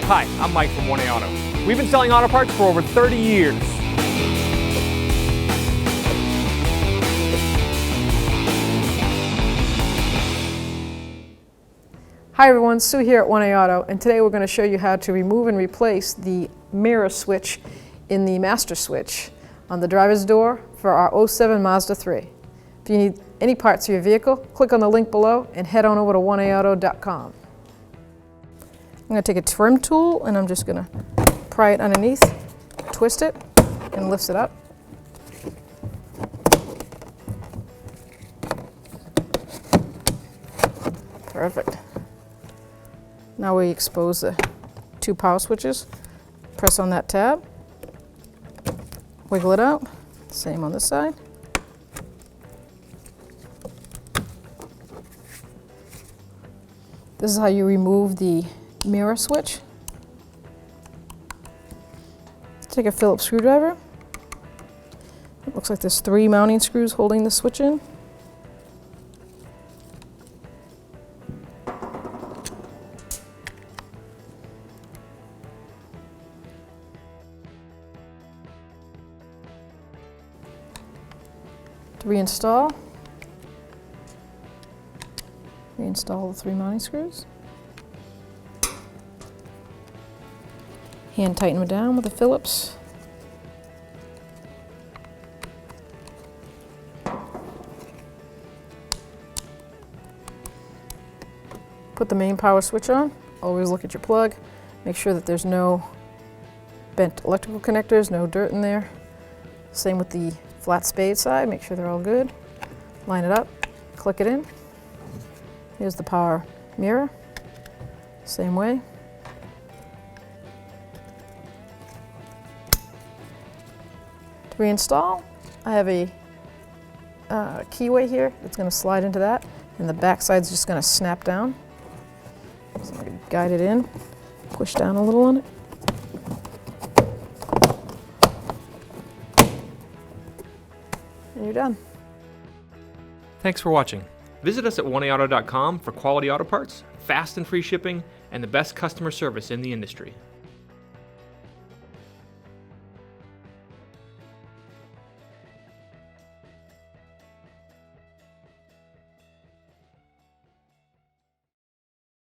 Hi, I'm Mike from 1A Auto. We've been selling auto parts for over 30 years. Hi everyone, Sue here at 1A Auto, and today we're going to show you how to remove and replace the mirror switch in the master switch on the driver's door for our 07 Mazda 3. If you need any parts for your vehicle, click on the link below and head on over to 1AAuto.com. I'm going to take a trim tool and I'm just going to pry it underneath, twist it, and lift it up. Perfect. Now we expose the two power switches. Press on that tab, wiggle it out, same on this side. This is how you remove the mirror switch. Take a Phillips screwdriver. It looks like there's 3 mounting screws holding the switch in. To reinstall the 3 mounting screws. Hand tighten them down with a Phillips. Put the main power switch on. Always look at your plug. Make sure that there's no bent electrical connectors, no dirt in there. Same with the flat spade side. Make sure they're all good. Line it up, click it in. Here's the power mirror. Same way. To reinstall, I have a keyway here. It's going to slide into that, and the back side's just going to snap down. So I'm going to guide it in, push down a little on it. And you're done. Thanks for watching. Visit us at 1AAuto.com for quality auto parts, fast and free shipping, and the best customer service in the industry.